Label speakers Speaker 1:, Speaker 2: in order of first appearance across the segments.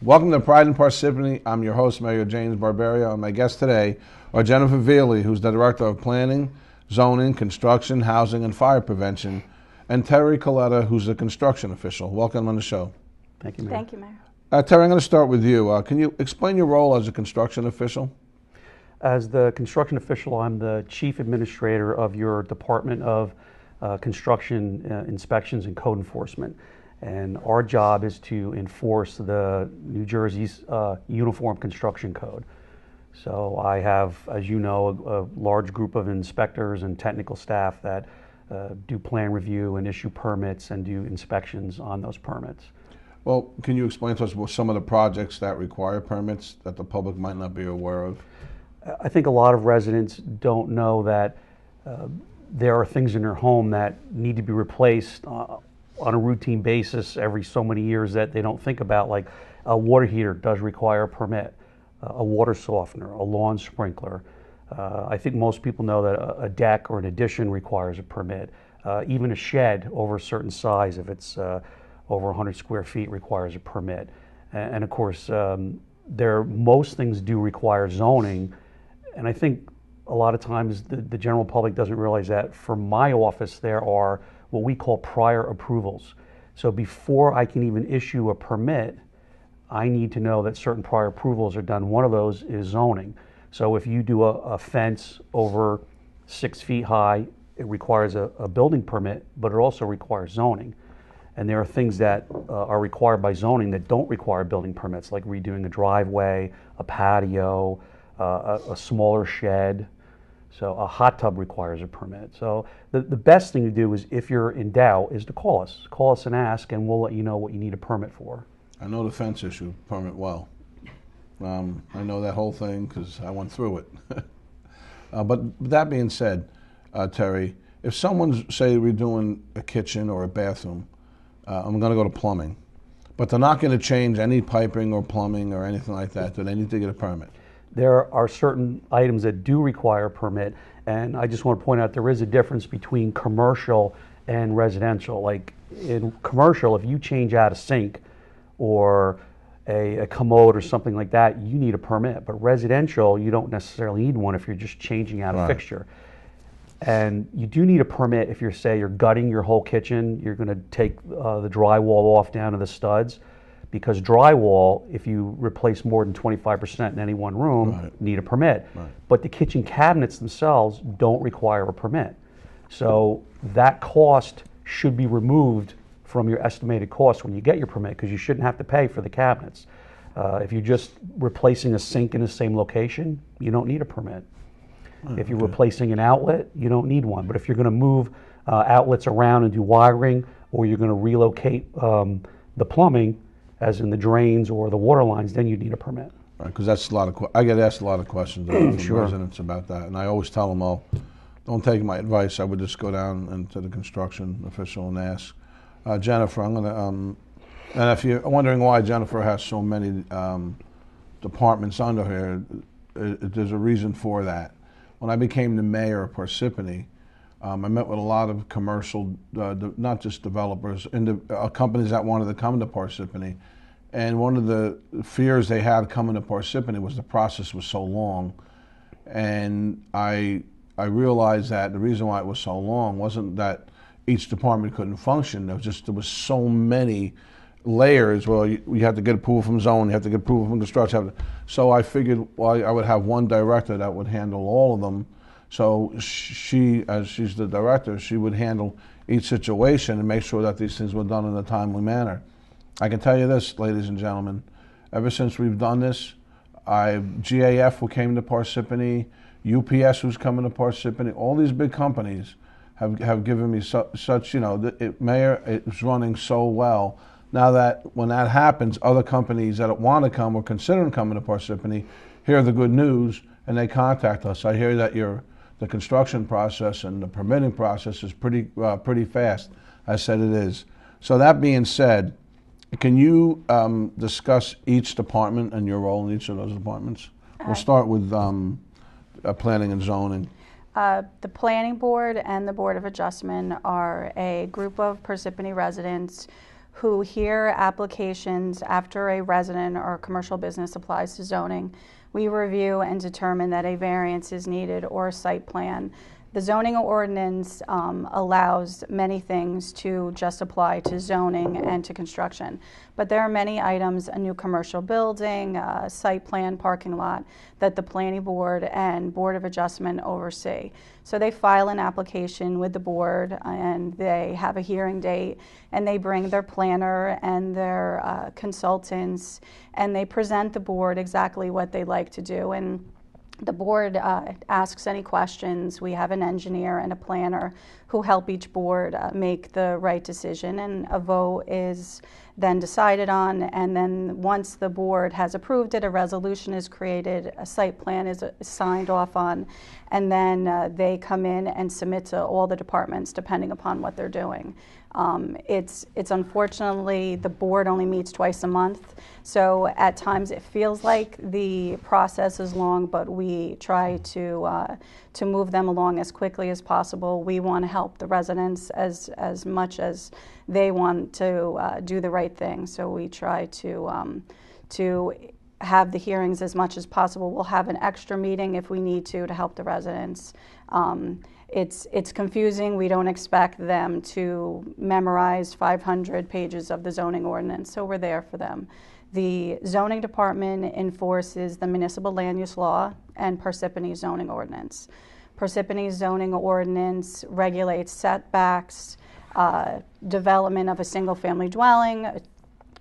Speaker 1: Welcome to Pride in Parsippany. I'm your host, Mayor James Barbaria, and my guests today are Jennifer Veely, who's the Director of Planning, Zoning, Construction, Housing, and Fire Prevention, and Terry Coletta, who's a construction official. Welcome on the show.
Speaker 2: Thank you, Mayor.
Speaker 3: Thank you, Mayor.
Speaker 1: Terry, I'm going to start with you. Can you explain your role as a construction official?
Speaker 2: As the construction official, I'm the Chief Administrator of your Department of Construction Inspections and Code Enforcement. And our job is to enforce the New Jersey's Uniform Construction Code. So I have, as you know, a large group of inspectors and technical staff that do plan review and issue permits and do inspections on those permits.
Speaker 1: Well, can you explain to us what some of the projects that require permits that the public might not be aware of?
Speaker 2: I think a lot of residents don't know that there are things in their home that need to be replaced on a routine basis every so many years that they don't think about, like a water heater does require a permit, a water softener, a lawn sprinkler. I think most people know that a deck or an addition requires a permit. Even a shed over a certain size, if it's over 100 square feet, requires a permit. And of course, most things do require zoning, and I think a lot of times the general public doesn't realize that for my office there are what we call prior approvals. So before I can even issue a permit, I need to know that certain prior approvals are done. One of those is zoning. So if you do a fence over 6 feet high, it requires a building permit, but it also requires zoning. And there are things that are required by zoning that don't require building permits, like redoing a driveway, a patio, a smaller shed. So a hot tub requires a permit. So the best thing to do is, if you're in doubt, is to call us. Call us and ask, and we'll let you know what you need a permit for.
Speaker 1: I know the fence issue permit well. I know that whole thing because I went through it. But that being said, Terry, if someone's, say, redoing a kitchen or a bathroom, I'm going to go to plumbing, but they're not going to change any piping or plumbing or anything like that, do they need to get a permit?
Speaker 2: There are certain items that do require a permit, and I just want to point out there is a difference between commercial and residential. Like in commercial, if you change out a sink or a commode or something like that, you need a permit. But residential, you don't necessarily need one if you're just changing out a fixture. And you do need a permit if you're gutting your whole kitchen, you're going to take the drywall off down to the studs. Because drywall, if you replace more than 25% in any one room, need a permit. But the kitchen cabinets themselves don't require a permit. So that cost should be removed from your estimated cost when you get your permit, because you shouldn't have to pay for the cabinets. If you're just replacing a sink in the same location, you don't need a permit. If you're replacing an outlet, you don't need one. But if you're going to move outlets around and do wiring, or you're going to relocate the plumbing, as in the drains or the water lines, then you need a permit.
Speaker 1: Right, because that's a lot of I get asked a lot of questions from
Speaker 2: Sure.
Speaker 1: residents about that, and I always tell them, "Oh, don't take my advice. I would just go down into the construction official and ask." Jennifer, I'm gonna. And if you're wondering why Jennifer has so many departments under her, there's a reason for that. When I became the mayor of Parsippany, I met with a lot of commercial, not just developers, companies that wanted to come to Parsippany. And one of the fears they had coming to Parsippany was the process was so long. And I realized that the reason why it was so long wasn't that each department couldn't function. There was so many layers. Well, you have to get approval from zone, you have to get approval from construction. So I figured, well, I would have one director that would handle all of them. So she, as she's the director, she would handle each situation and make sure that these things were done in a timely manner. I can tell you this, ladies and gentlemen, ever since we've done this, GAF who came to Parsippany, UPS who's coming to Parsippany, all these big companies have given me such, Mayor, it's running so well. Now that when that happens, other companies that want to come or considering coming to Parsippany hear the good news and they contact us. I hear that the construction process and the permitting process is pretty fast. I said it is. So that being said, can you discuss each department and your role in each of those departments? We'll start with planning and zoning.
Speaker 3: The Planning Board and the Board of Adjustment are a group of Parsippany residents who hear applications after a resident or commercial business applies to zoning. We review and determine that a variance is needed or a site plan. The zoning ordinance allows many things to just apply to zoning and to construction, but there are many items, a new commercial building, a site plan, parking lot, that the planning board and board of adjustment oversee. So they file an application with the board and they have a hearing date, and they bring their planner and their consultants, and they present the board exactly what they'd like to do. And the board asks any questions. We have an engineer and a planner who help each board make the right decision, and a vote is then decided on. And then once the board has approved it, a resolution is created, a site plan is signed off on, and then they come in and submit to all the departments depending upon what they're doing. It's unfortunately, the board only meets twice a month, so at times it feels like the process is long, but we try to move them along as quickly as possible. We want to help the residents as much as they want to do the right thing, so we try to have the hearings as much as possible. We'll have an extra meeting if we need to help the residents. It's confusing. We don't expect them to memorize 500 pages of the zoning ordinance, so we're there for them. The zoning department enforces the municipal land use law and Parsippany zoning ordinance. Parsippany zoning ordinance regulates setbacks, development of a single family dwelling,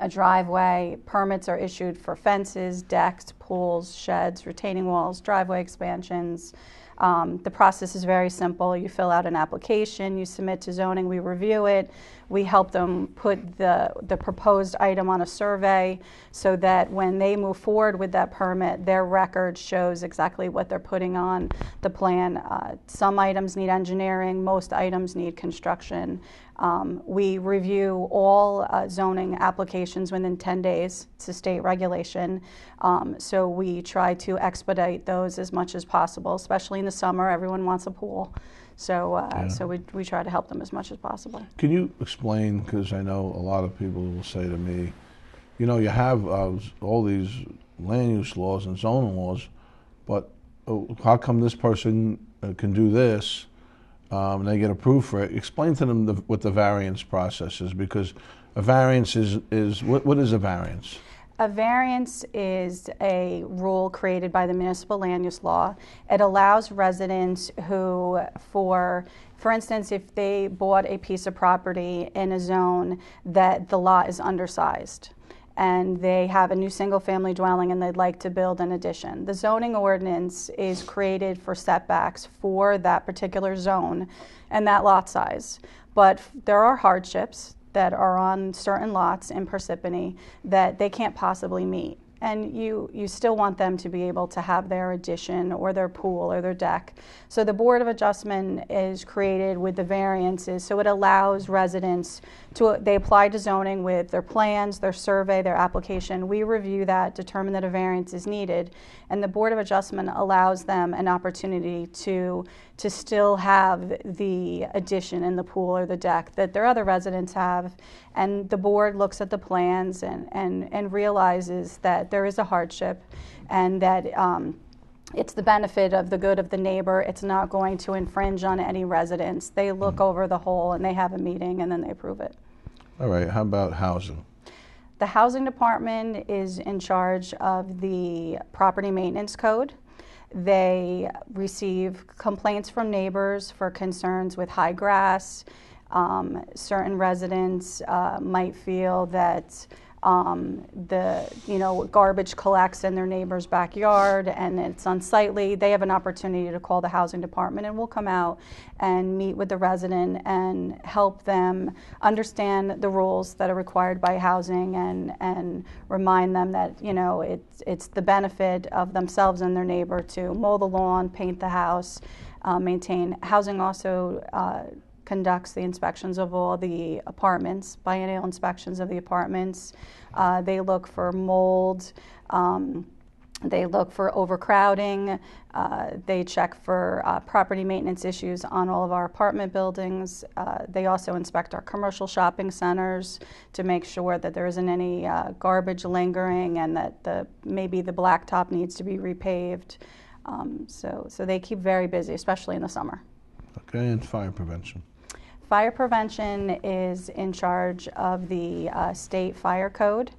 Speaker 3: a driveway. Permits are issued for fences, decks, pools, sheds, retaining walls, driveway expansions. The process is very simple. You fill out an application, you submit to zoning, we review it. We help them put the proposed item on a survey so that when they move forward with that permit, their record shows exactly what they're putting on the plan. Some items need engineering, most items need construction. We review all zoning applications within 10 days. It's a state regulation. So we try to expedite those as much as possible, especially in the summer. Everyone wants a pool. So, so we try to help them as much as possible.
Speaker 1: Can you explain, because I know a lot of people will say to me, you know, you have all these land use laws and zoning laws, but how come this person can do this and they get approved for it? Explain to them what the variance process is, because a variance is what is a variance?
Speaker 3: A variance is a rule created by the municipal land use law. It allows residents who, for instance, if they bought a piece of property in a zone that the lot is undersized and they have a new single family dwelling and they'd like to build an addition. The zoning ordinance is created for setbacks for that particular zone and that lot size. But there are hardships that are on certain lots in Parsippany that they can't possibly meet. And you still want them to be able to have their addition or their pool or their deck. So the Board of Adjustment is created with the variances, so it allows residents they apply to zoning with their plans, their survey, their application. We review that, determine that a variance is needed, and the Board of Adjustment allows them an opportunity to still have the addition in the pool or the deck that their other residents have. And the board looks at the plans and realizes that there is a hardship and that it's the benefit of the good of the neighbor. It's not going to infringe on any residents. They look over the whole and they have a meeting and then they approve it.
Speaker 1: All right, how about housing?
Speaker 3: The housing department is in charge of the property maintenance code. They receive complaints from neighbors for concerns with high grass. Certain residents might feel that garbage collects in their neighbor's backyard and it's unsightly. They have an opportunity to call the housing department, and we'll come out and meet with the resident and help them understand the rules that are required by housing and remind them that it's the benefit of themselves and their neighbor to mow the lawn, paint the house, maintain. Housing also conducts the inspections of all the apartments, biennial inspections of the apartments. They look for mold, They look for overcrowding. They check for property maintenance issues on all of our apartment buildings. They also inspect our commercial shopping centers to make sure that there isn't any garbage lingering and that maybe the blacktop needs to be repaved. So they keep very busy, especially in the summer.
Speaker 1: Okay, and fire prevention.
Speaker 3: Fire prevention is in charge of the state fire code.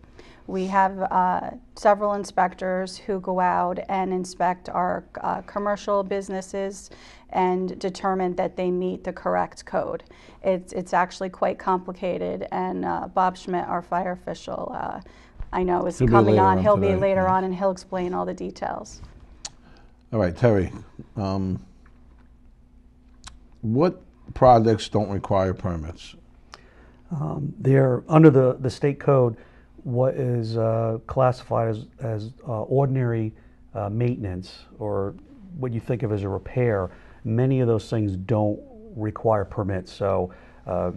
Speaker 3: We have several inspectors who go out and inspect our commercial businesses and determine that they meet the correct code. It's actually quite complicated, and Bob Schmidt, our fire official, I know is coming on. He'll be later on, and he'll explain all the details.
Speaker 1: All right, Terry, what projects don't require permits?
Speaker 2: They're under the state code. What is classified as ordinary maintenance, or what you think of as a repair, many of those things don't require permits. So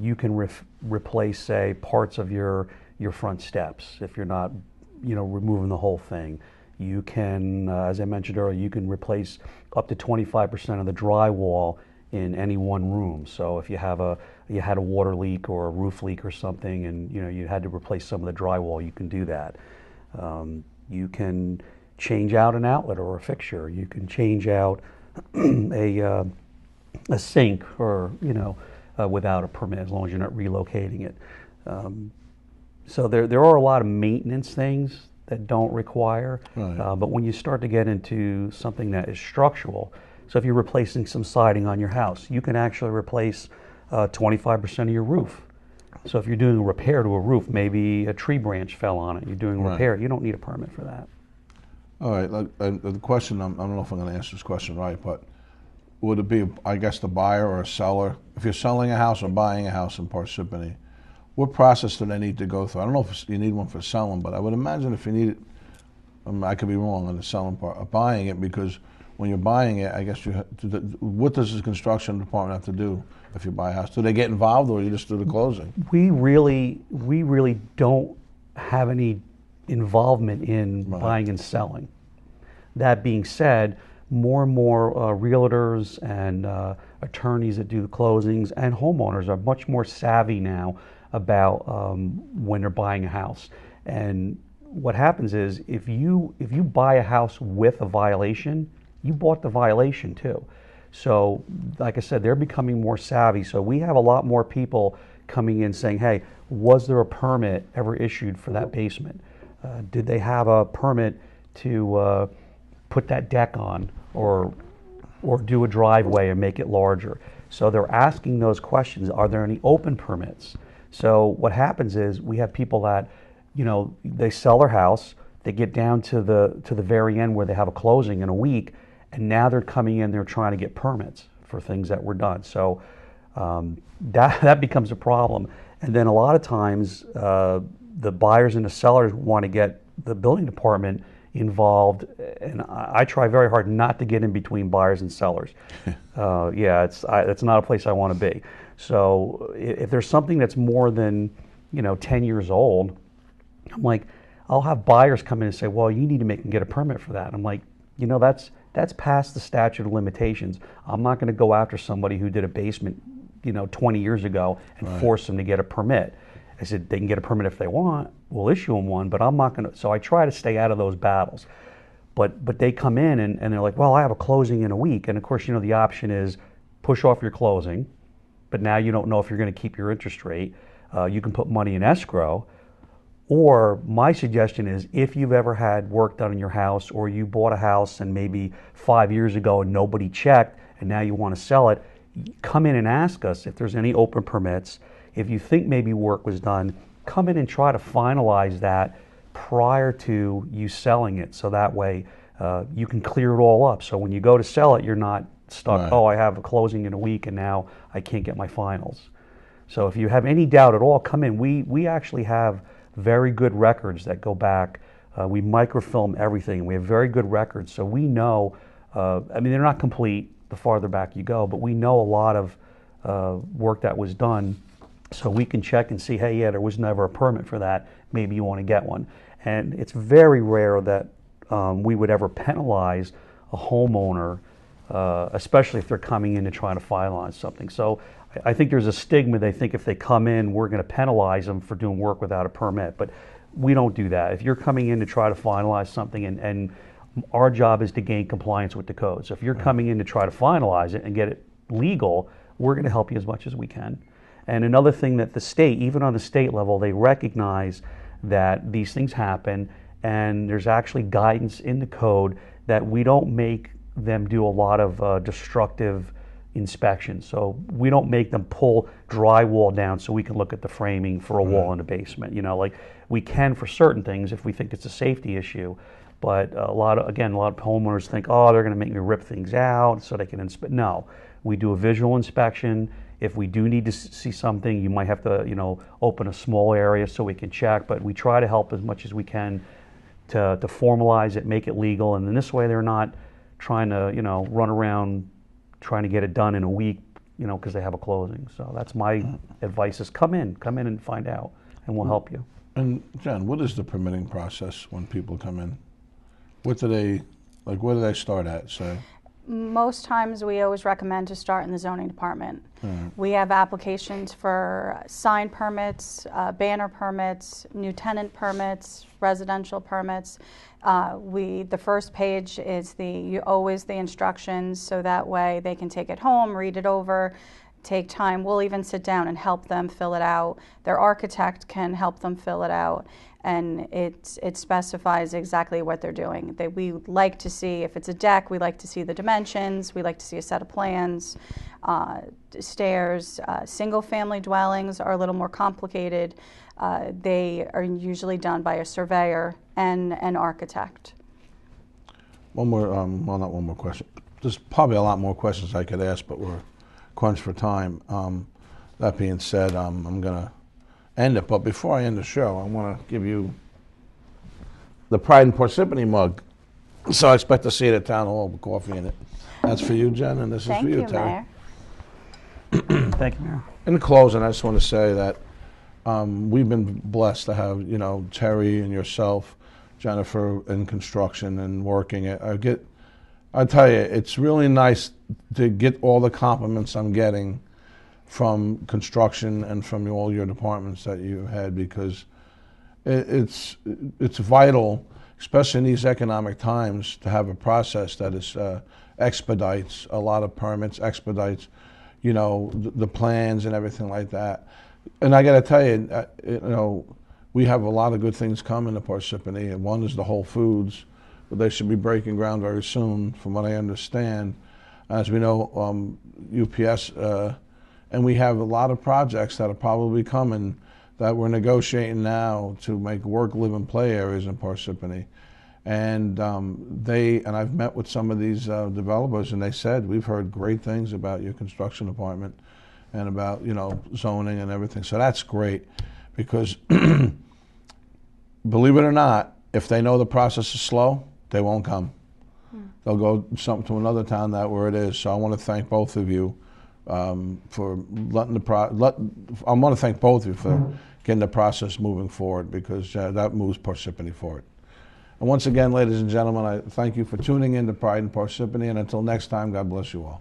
Speaker 2: you can replace, say, parts of your front steps if you're not, removing the whole thing. You can, as I mentioned earlier, you can replace up to 25% of the drywall in any one room. So if you had a water leak or a roof leak or something, and you had to replace some of the drywall, you can do that. You can change out an outlet or a fixture. You can change out a sink, or without a permit, as long as you're not relocating it. So there are a lot of maintenance things that don't require.
Speaker 1: Right.
Speaker 2: But when you start to get into something that is structural, so if you're replacing some siding on your house, you can actually replace 25% of your roof. So if you're doing a repair to a roof, maybe a tree branch fell on it, you're doing a repair, you don't need a permit for that.
Speaker 1: All right, the question, I don't know if I'm going to answer this question right, but would it be, I guess, the buyer or a seller? If you're selling a house or buying a house in Parsippany, what process do they need to go through? I don't know if you need one for selling, but I would imagine if you need it, I could be wrong on the selling part, of buying it, because when you're buying it, I guess what does the construction department have to do if you buy a house? Do they get involved, or you just do the closing?
Speaker 2: We really don't have any involvement in buying and selling. That being said, more and more realtors and attorneys that do the closings and homeowners are much more savvy now about when they're buying a house. And what happens is, if you buy a house with a violation, you bought the violation too. So, like I said, they're becoming more savvy. So we have a lot more people coming in saying, hey, was there a permit ever issued for that basement? Did they have a permit to put that deck on, or do a driveway and make it larger? So they're asking those questions. Are there any open permits? So what happens is, we have people that, they sell their house, they get down to the very end where they have a closing in a week, and now they're coming in, they're trying to get permits for things that were done. So that becomes a problem. And then a lot of times, the buyers and the sellers want to get the building department involved, and I try very hard not to get in between buyers and sellers. It's not a place I want to be. So if there's something that's more than 10 years old, I'm like, I'll have buyers come in and say, well, you need to get a permit for that. I'm like, that's past the statute of limitations. I'm not going to go after somebody who did a basement 20 years ago and force them to get a permit. I said, they can get a permit if they want, we'll issue them one, but I'm not going to. So I try to stay out of those battles. But they come in and they're like, well, I have a closing in a week. And of course, the option is push off your closing, but now you don't know if you're going to keep your interest rate. You can put money in escrow. Or my suggestion is, if you've ever had work done in your house, or you bought a house and maybe 5 years ago and nobody checked, and now you want to sell it, come in and ask us if there's any open permits. If you think maybe work was done, come in and try to finalize that prior to you selling it, so that way you can clear it all up. So when you go to sell it, you're not stuck, oh, I have a closing in a week and now I can't get my finals. So if you have any doubt at all, come in. We actually have very good records that go back. We microfilm everything. We have very good records, so we know, they're not complete the farther back you go, but we know a lot of work that was done, so we can check and see, hey, yeah, there was never a permit for that. Maybe you want to get one. And it's very rare that we would ever penalize a homeowner, especially if they're coming in to try to finalize something. So I think there's a stigma. They think if they come in, we're going to penalize them for doing work without a permit. But we don't do that. If you're coming in to try to finalize something, and our job is to gain compliance with the code. So if you're coming in to try to finalize it and get it legal, we're going to help you as much as we can. And another thing that the state, even on the state level, they recognize that these things happen, and there's actually guidance in the code that we don't make them do a lot of destructive inspections. So we don't make them pull drywall down so we can look at the framing for a wall in the basement. You know, like we can for certain things if we think it's a safety issue. But a lot of homeowners think, oh, they're going to make me rip things out so they can inspect. No, we do a visual inspection. If we do need to see something, you might have to, open a small area so we can check. But we try to help as much as we can to formalize it, make it legal, and in this way they're not trying to, run around trying to get it done in a week, because they have a closing. So that's my advice: is come in and find out, and we'll help you.
Speaker 1: And Jen, what is the permitting process when people come in? What do they start at, say?
Speaker 3: Most times we always recommend to start in the zoning department. We have applications for sign permits, banner permits, new tenant permits, residential permits. The first page is always the instructions, so that way they can take it home, read it over, take time. We'll even sit down and help them fill it out. Their architect can help them fill it out, and it specifies exactly what they're doing. We like to see, if it's a deck, we like to see the dimensions, we like to see a set of plans, stairs. Single-family dwellings are a little more complicated. They are usually done by a surveyor and an architect.
Speaker 1: One more, well, not one more question. There's probably a lot more questions I could ask, but we're crunched for time. That being said, I'm going to end it. But before I end the show, I want to give you the Pride in Parsippany mug. So I expect to see it at Town Hall with coffee in it. That's for you, Jen, and this is for you, Terry.
Speaker 2: Thank you, Mayor.
Speaker 1: In closing, I just want to say that we've been blessed to have, Terry and yourself, Jennifer, in construction and working it. I tell you, it's really nice to get all the compliments I'm getting from construction and from all your departments that you had, because it's vital, especially in these economic times, to have a process that is expedites a lot of permits, expedites, the plans and everything like that. And I got to tell you, we have a lot of good things coming to Parsippany, and one is the Whole Foods, but they should be breaking ground very soon, from what I understand. As we know, UPS, and we have a lot of projects that are probably coming that we're negotiating now to make work, live, and play areas in Parsippany. And I've met with some of these developers, and they said, we've heard great things about your construction department and about, zoning and everything. So that's great, because believe it or not, if they know the process is slow, they won't come. They'll go to another town where it is. So I want to thank both of you for letting I want to thank both of you for getting the process moving forward, because that moves Parsippany forward. And once again, ladies and gentlemen, I thank you for tuning in to Pride in Parsippany, and until next time, God bless you all.